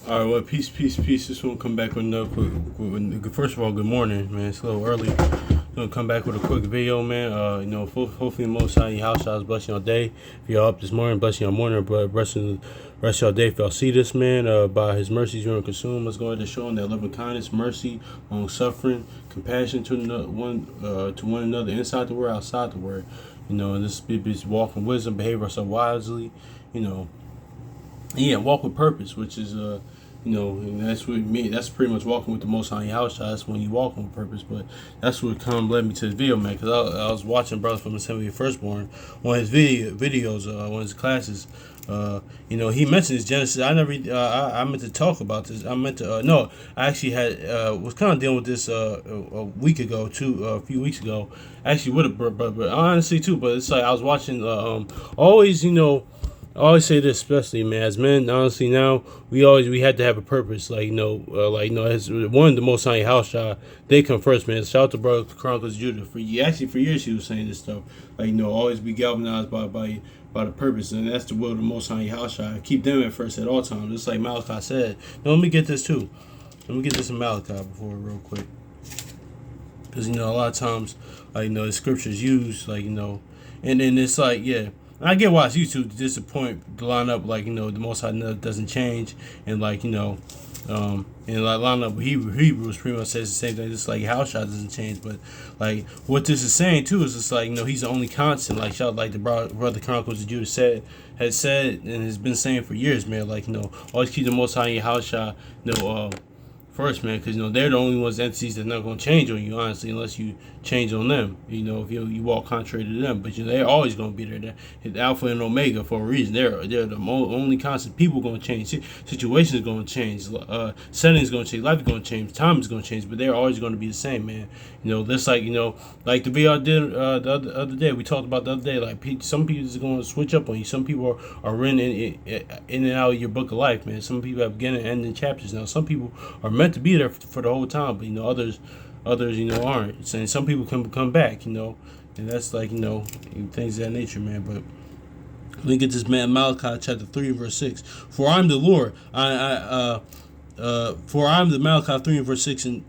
All right, well, peace. Just want to come back with another first of all, good morning, man. It's a little early. Gonna come back with a quick video, man. Hopefully, most of your house shots bless your day. If you're up this morning, bless your morning, but rest your day. If y'all see this, man, by His mercies you're gonna consume. Let's go ahead and show Him that loving kindness, mercy, long suffering, compassion to one another, inside the word, outside the word. And this is walk in wisdom, behave ourselves wisely. You know, yeah, walk with purpose, which is and that's what me. That's pretty much walking with the Most High house. That's when you walk with purpose. But that's what kind of led me to this video, man. Because I was watching brother from the 70th Firstborn, one of his videos, one of his classes. He mentioned his Genesis. I meant to talk about this. I meant to. No, I actually was kind of dealing with this a week ago, a few weeks ago. Actually, with a brother, but honestly too. But it's like I was watching. Always, I always say this, especially man, as men. Honestly, now we had to have a purpose. As one of the Most High house shot, they come first, man. Shout out to brother Chronicles Judah. For years he was saying this stuff. Always be galvanized by the purpose, and that's the will of the Most High house shot. Keep them at first at all times. Just like Malachi said. Now let me get this too. Let me get this in Malachi before real quick, because a lot of times the scriptures used and then it's I get why it's used to disappoint to line up the Most High doesn't change and line up with Hebrews pretty much says the same thing. Just like house shot doesn't change, but what this is saying too is he's the only constant. The brother Chronicles of Judah had said and has been saying for years, man. Always keep the Most High in your house shot. First, man, because they're the only ones entities that's not going to change on you, honestly, unless you change on them. If you walk contrary to them, but they're always going to be there. They're Alpha and Omega for a reason. They're the only constant. People going to change. Situations going to change. Settings going to change. Life is going to change. Time is going to change. But they're always going to be the same, man. This like the video I did the other day. We talked about the other day. Some people is going to switch up on you. Some people are in and out of your book of life, man. Some people have beginning and ending chapters now. Some people are meant to be there for the whole time, but others aren't. And some people can come back, and that's things of that nature, man. But let me get this, man. Malachi chapter 3 verse 6. For I'm the Lord. For I'm the Malachi 3 verse 6 and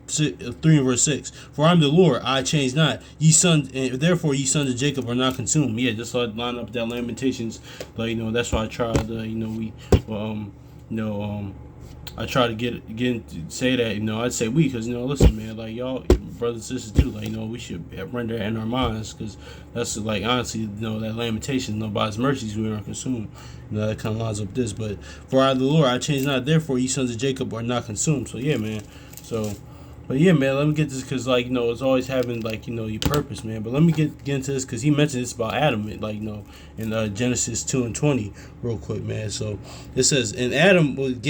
3 verse 6. For I'm the Lord, I change not. Ye sons, therefore ye sons of Jacob are not consumed. Yeah, just like line up with that Lamentations. That's why I tried. I try to say that, I'd say we, because, listen, man, y'all, brothers and sisters too, we should render it in our minds, because that's, honestly, that lamentation, by His mercies we aren't consumed. That kind of lines up this, but for I, the Lord, I change not, therefore, ye sons of Jacob are not consumed. So, yeah, man, but yeah, man, let me get this, because, it's always having, your purpose, man. But let me get into this, because he mentioned this about Adam, in Genesis 2 and 20, real quick, man. So, it says, and Adam and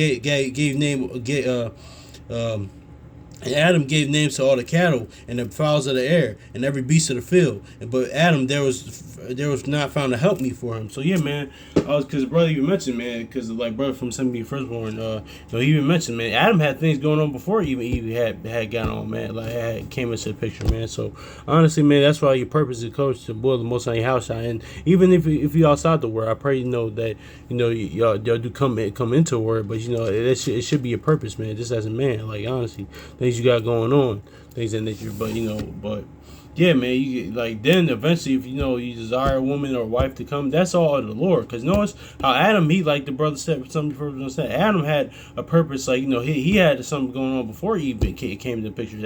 Adam gave names to all the cattle and the fowls of the air and every beast of the field. But Adam, there was not found a help me for him. So yeah, man, because brother even mentioned, man, because brother from 70 Firstborn, he even mentioned, man, Adam had things going on before Eve had got on, man, had came into the picture, man. So honestly, man, that's why your purpose is, coach, to boil the Most on your house, and even if you outside the word, I pray that y'all do come into the word, but it should be your purpose, man. Just as a man, honestly, things you got going on, things in nature, but yeah, man, you then eventually, if you desire a woman or a wife to come, that's all of the Lord. Because notice how Adam, he, the brother said, something said, Adam had a purpose, he had something going on before Eve came into the picture.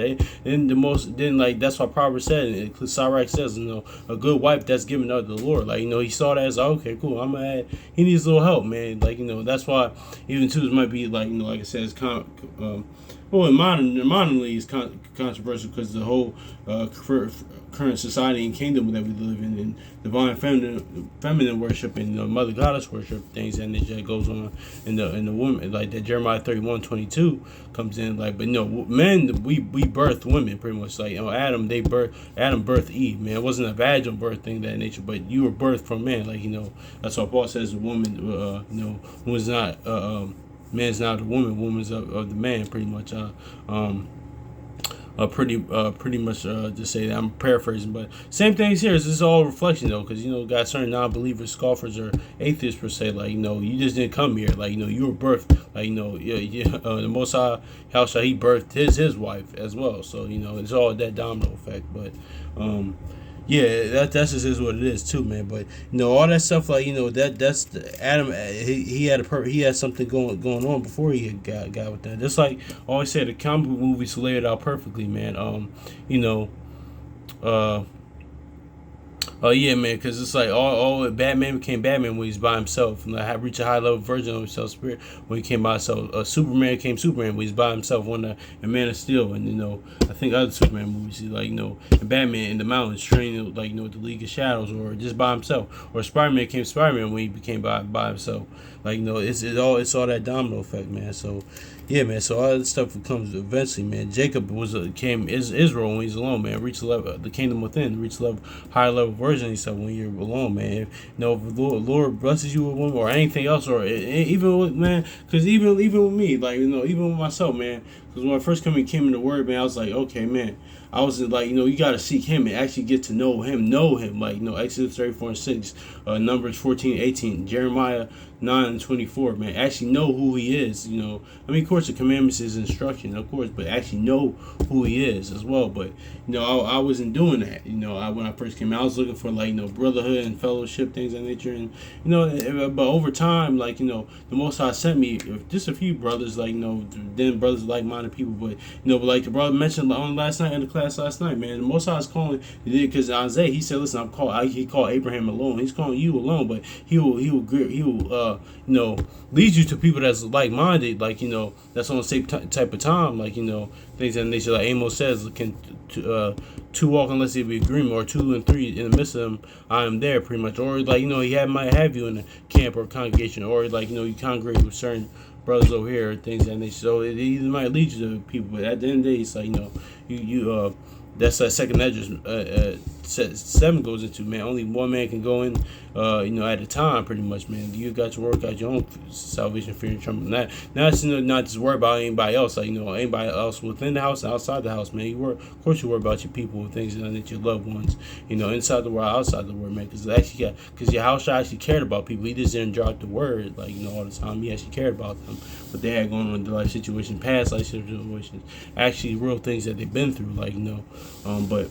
That's why Proverbs said, and Sirach says, a good wife that's given out to the Lord. He saw that as okay, cool. I'm gonna add. He needs a little help, man. That's why even too it might be like I said, it's modernly it's controversial, because the whole current society and kingdom that we live in divine feminine worship and mother goddess worship, things that goes on in the woman, that Jeremiah 31:22 comes in, but men, we birth women pretty much, Adam birthed Eve, man. It wasn't a vaginal birth thing that nature, but you were birthed from man, that's why Paul says a woman was not man's not the woman, woman's of the man, pretty much. pretty much to say that. I'm paraphrasing, but same things here. This is all reflection though, because got certain non-believers, scoffers, or atheists per se. Like you just didn't come here. Like you were birthed. Like the Most High, how shall He birthed his wife as well. So it's all that domino effect. But yeah, that's just is what it is too, man. But all that stuff, like that's Adam. He had something going on before he got with that. Just like I always say, the comic book movies lay it out perfectly, man. You know, uh, Oh yeah, man, because it's like all Batman became Batman when he's by himself, and like reach a high level version of himself spirit when he came by himself. Superman came Superman when he's by himself. When and Man of Steel, and I think other Superman movies, like and Batman in the mountains training like with the League of Shadows, or just by himself. Or Spider-Man came Spider-Man when he became by himself. Like it's all that domino effect, man. So yeah, man. So all that stuff comes eventually, man. Jacob came Israel when he's alone, man. Reach the level, the kingdom within, reach the level, higher level version of yourself when you're alone, man. If the Lord blesses you with woman or anything else, or even with man, because even with me, like even with myself, man. Because when I first came in the Word, man, I was like, okay, man. I was like, you got to seek Him and actually get to know Him. Like, Exodus 34:6, Numbers 14:18, Jeremiah 9:24, man. Actually know who He is, of course, the commandments is instruction, of course, but actually know who He is as well. But, I wasn't doing that, when I first came out. I was looking for, like, brotherhood and fellowship, things of that nature. And, but over time, like, the Most High sent me just a few brothers, like, then brothers like-minded people. But, but like the brother mentioned on last night in the class last night, man, the Most High is calling, because Isaiah, he said, listen, he called Abraham alone. He's calling you alone, but he will lead you to people that's like-minded, like, that's on the same type of time, like, things that nature, like Amos says, can two walk unless they be agreement, or 2 and 3 in the midst of them, I am there, pretty much. Or like, he might have you in a camp or congregation, or like, you congregate with certain brothers over here, things that nature. So it either might lead you to people, but at the end of the day, it's like, you that's second Esdras 7 goes into, man. Only one man can go in, at a time, pretty much, man. You got to work out your own salvation, fear, and trembling. Now it's not just worry about anybody else, like anybody else within the house and outside the house, man. Of course, you worry about your people and things that your loved ones, inside the world, outside the world, man. Because your house actually cared about people. He just didn't drop the word, like all the time. He actually cared about them, what they had going on in their life situation, past life situations, actually real things that they've been through, like but.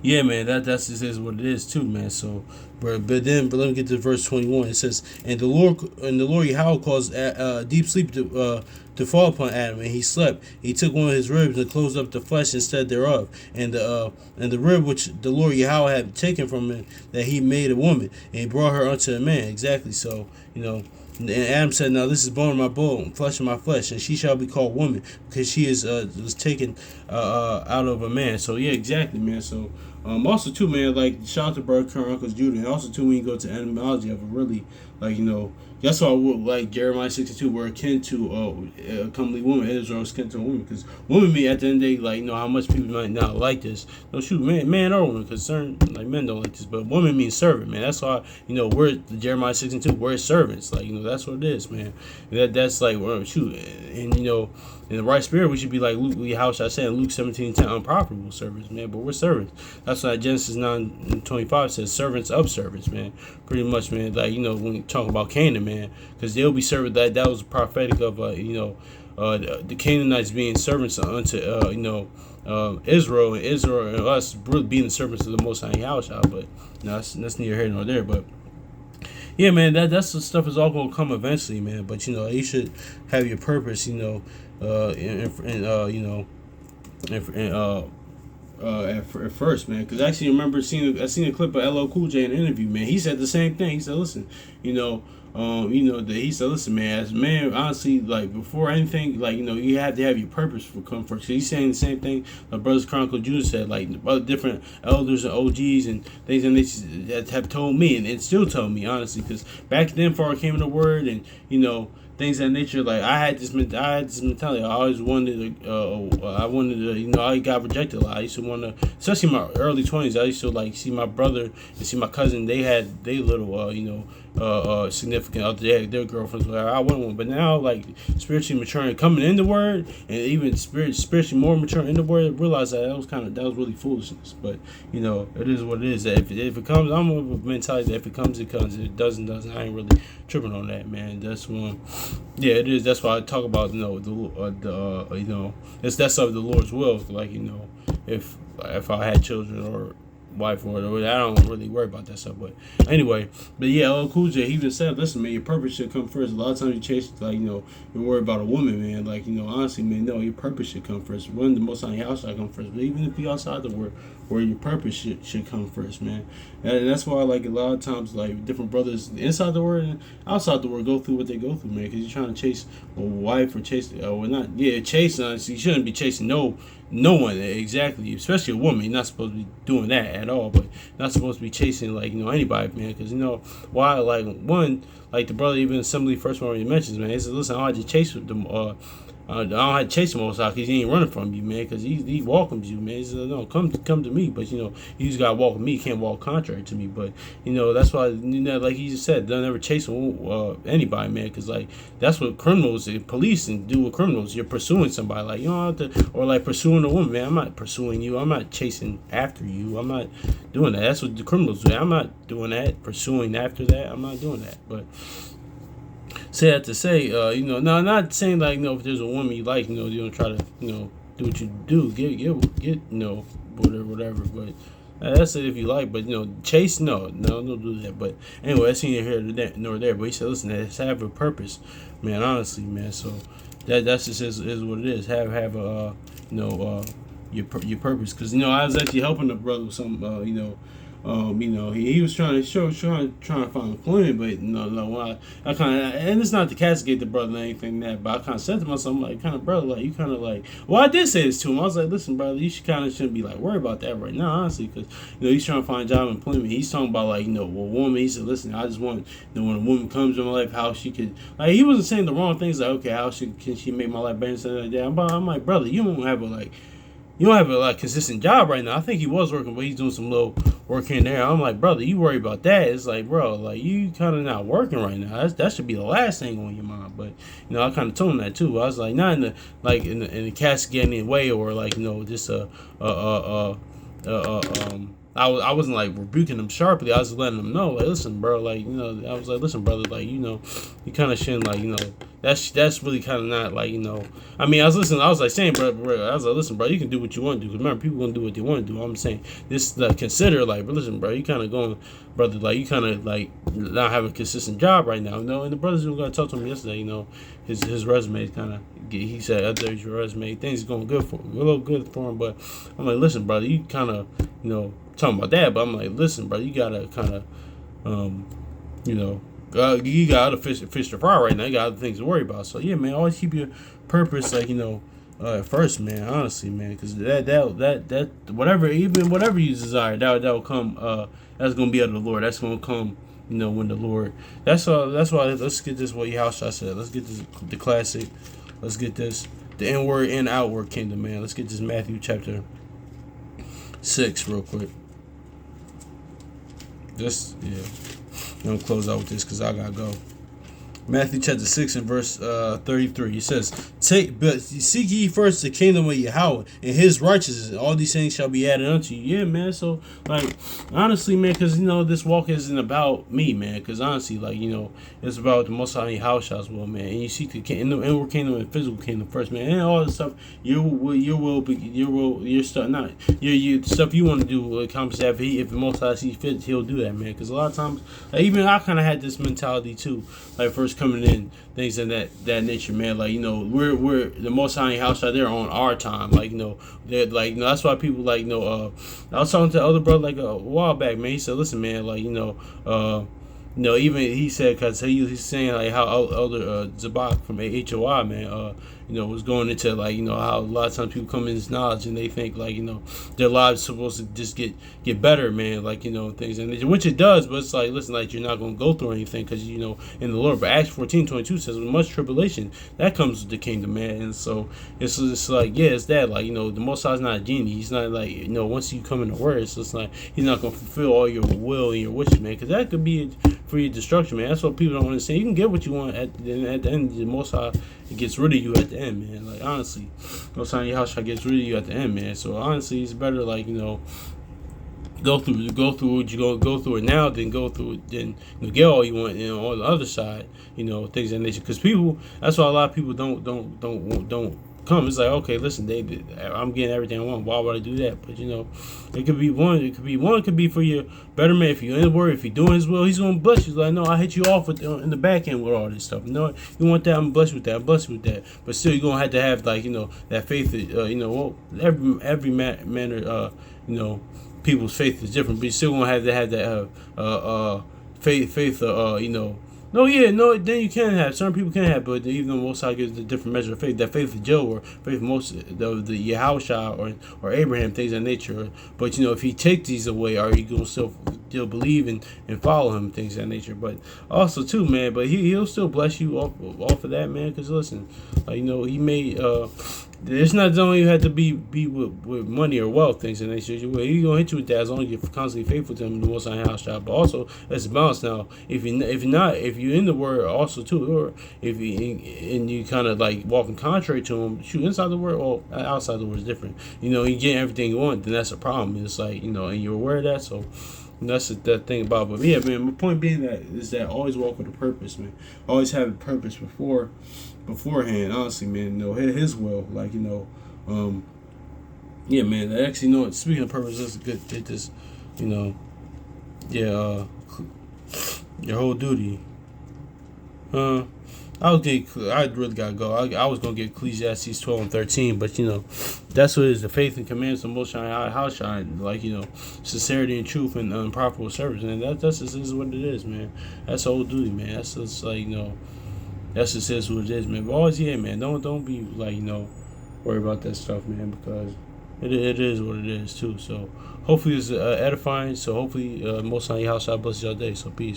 Yeah, man, that's just is what it is too, man. So, but let me get to verse 21. It says, "And the Lord Yahweh caused deep sleep to fall upon Adam, and he slept. He took one of his ribs and closed up the flesh instead thereof, and the rib which the Lord Yahweh had taken from him, that he made a woman, and he brought her unto a man." Exactly. So, And Adam said, "Now this is bone of my bone, flesh of my flesh, and she shall be called woman, because she was taken out of a man." So yeah, exactly, man. So also too, man, like shout out to Brother Current Uncle's Judah, and also too when you go to etymology of it, really, like that's why I would like Jeremiah 62, we're akin to a comely woman. Israel is akin to a woman, because women mean at the end of the day, like how much people might not like this. No, shoot, man or woman, because certain like men don't like this, but woman means servant, man. That's why we're Jeremiah 62, we're servants, like that's what it is, man. That's like shoot, and in the right spirit, we should be like Luke. How should I say in Luke 17:10, unprofitable servants, man. But we're servants. That's why Genesis 9:25 says, servants of servants, man. Pretty much, man. Like when you talk about Canaan, man, because they'll be servants. That was prophetic of the Canaanites being servants unto Israel, and Israel and us being the servants of the Most High Yahushua. But that's neither here nor there. But yeah, man, that's the stuff is all gonna come eventually, man. But you should have your purpose, at first, man. Because actually, I remember I seen a clip of LL Cool J in an interview, man. He said the same thing. He said, "Listen, that he said, listen, man, as man, honestly, like before anything, like you have to have your purpose for comfort." So he's saying the same thing. My Brothers Chronicle Judah said, like other different elders and OGs and things that have told me, and it still told me, honestly, because back then, before I came in the Word, and things of that nature, like I had this mentality. I always wanted to, I got rejected a lot. I used to want to, especially in my early 20s, I used to like see my brother and see my cousin. They had little, significant other, their girlfriends, whatever. I want one, but now like spiritually maturing, coming in the word, and even spiritually more mature in the word, realize that that was really foolishness. But it is what it is. If it comes, I'm of a mentality that if it comes, it comes. If it doesn't. I ain't really tripping on that, man. That's one. Yeah, it is. That's why I talk about that's of the Lord's will. Like if I had children or wife or whatever, I don't really worry about that stuff. But anyway, Cool J, he even said, listen, man, your purpose should come first. A lot of times you chase, you worry about a woman, man. Like, honestly, man, no, your purpose should come first. One, the most on your house should come first. But even if you're outside the word, where your purpose should come first, man. And that's why, like, a lot of times, like, different brothers inside the word and outside the word go through what they go through, man. Because you're trying to chase a wife or chase, chase, you shouldn't be chasing no one, exactly, especially a woman. You're not supposed to be doing that at all, but not supposed to be chasing anybody, man, because why, like, one, like the brother even Assembly first one he mentions, man, he says, listen, I don't have to chase them, I don't have to chase him all the time because he ain't running from you, man, because he welcomes you, man. He says, no, come to me, but you just gotta walk with me. You can't walk contrary to me, but that's why like he just said, don't ever chase anybody, man, because like that's what criminals, police, and do with criminals. You're pursuing somebody, like you don't have to, or like pursuing a woman, man. I'm not pursuing you. I'm not chasing after you. I'm not doing that. That's what the criminals do. I'm not doing that. Pursuing after that. I'm not doing that, but. Say that to say, no, not saying like, if there's a woman you like, you don't try to, do what you do, get, whatever. But that's it if you like. But chase, no, don't do that. But anyway, that's neither here nor there. But he said, listen, it's have a purpose, man. Honestly, man. So that's just is what it is. Have a your purpose. Because I was actually helping the brother with some he was trying to find employment, but I kind of, and it's not to castigate the brother or anything that, but I kind of said to myself, I'm like, kind of brother, like you kind of like, well, I did say this to him. I was like, listen, brother, you shouldn't be like worried about that right now, honestly, because he's trying to find job employment. He's talking about like a woman. He said, listen, I just want when a woman comes in my life, how she could, like, he wasn't saying the wrong things, like, okay, how can she make my life better and stuff like that. I'm like, brother, you don't have a consistent job right now. I think he was working, but he's doing some little work here and there. I'm like, brother, you worry about that. It's like, bro, like you kind of not working right now. That should be the last thing on your mind. But I kind of told him that too. I was like, not in the castigating way, or like just I wasn't like rebuking him sharply. I was just letting him know, like, listen, bro, like I was like, listen, brother, like you kind of shouldn't, like that's really kind of not like I mean, I was listening. I was like saying, bro, I was like, listen, bro, you can do what you want to do. Because remember, people gonna do what they want to do. I'm saying this, consider, like, but listen, bro, you kind of going, brother, like you kind of like not having a consistent job right now, And the brothers who got to talk to him yesterday, his resume is kind of. He said, after your resume, things going good for him, a little good for him. But I'm like, listen, brother, you kind of talking about that, but I'm like, listen, brother, you gotta kind of, you got other fish to fry right now. You got other things to worry about. So yeah, man, always keep your purpose, like first, man. Honestly, man, because that whatever you desire, that will come. That's gonna be of the Lord. That's gonna come. When the Lord. That's all. That's why. Let's get this. What house I said. Let's get this. The classic. Let's get this. The inward and outward kingdom, man. Let's get this Matthew chapter 6 real quick. I'm gonna close out with this because I gotta go. Matthew chapter 6 and verse 33. He says, but seek ye first the kingdom of Yahweh and his righteousness, and all these things shall be added unto you. Yeah, man. So, like, honestly, man, because, this walk isn't about me, man. Because, honestly, like, it's about the Most High house as well, man. And you seek the inward kingdom and physical kingdom first, man. And all this stuff, your stuff, not your stuff you want to do, comes if the Most High sees fit, he'll do that, man. Because a lot of times, like, even I kind of had this mentality too, like, first coming in, things of that nature, man. Like, we're the Most High house out there on our time. Like, they're like, that's why people like, I was talking to the other brother like a while back, man. He said, listen, man, like, even he said, because he's saying like how Elder Zabak from HOI, man, was going into like, how a lot of times people come in this knowledge and they think like, their lives supposed to just get better, man, like, things, and which it does, but it's like, listen, like, you're not going to go through anything because, in the Lord. But Acts 14:22 says, with much tribulation, that comes with the kingdom, man. And so it's just like, yeah, it's that, like, the Most High is not a genie. He's not like, once you come in the word, it's just like, he's not going to fulfill all your will and your wishes, man, because that could be for your destruction, man. That's what people don't understand. You can get what you want at the end. The Most High it gets rid of you at the end, man. Like honestly, Most High Yahshua gets rid of you at the end, man. So honestly, it's better like go through what you go through it now, then go through it, then get all you want, on the other side, things of that nature. Because people, that's why a lot of people don't come. It's like, okay, listen, I'm getting everything I want. Why would I do that? But it could be one. It could be for your betterment. If you're in the word, if you're doing His will, He's gonna bless you. Like, no, I hit you off with in the back end with all this stuff. You want that? I'm blessed with that. I'm blessed with that. But still, you're gonna have to have like that faith. Every manner. People's faith is different, but you still gonna have to have that faith. Then you can have certain people can have, but even though Most High gives a different measure of faith, that faith of Job or faith of most of the Yahushua or Abraham, things of nature. But if He takes these away, are you gonna still believe and follow Him, things of that nature? But also too, man, but He'll still bless you off of that, man. Because listen, He made it's not only you have to be with money or wealth, things of that nature. He's gonna hit you with that as long as you're constantly faithful to Him, the Most High House job. But also, let's balance now. If you're in the Word, also too, or if you kind of like walking contrary to Him, shoot inside the Word or outside the Word is different. You getting everything you want, then that's a problem. It's like and you're aware of that, so. That's that thing about it. But yeah, man, my point being that always walk with a purpose, man. Always have a purpose beforehand, honestly, man. His will, like, yeah, man. Actually, speaking of purpose, that's a good hit this, your whole duty. I really gotta go. I was gonna get Ecclesiastes 12 and 13, but that's what it is. The faith and commands of Most High House, like sincerity and truth and unprofitable service, and that's just is what it is, man. That's the whole duty, man. That's just like that's just is what it is, man. But always, yeah, man. Don't be like worry about that stuff, man, because it is what it is too. So hopefully it's edifying. So hopefully Most High House bless y'all day. So peace.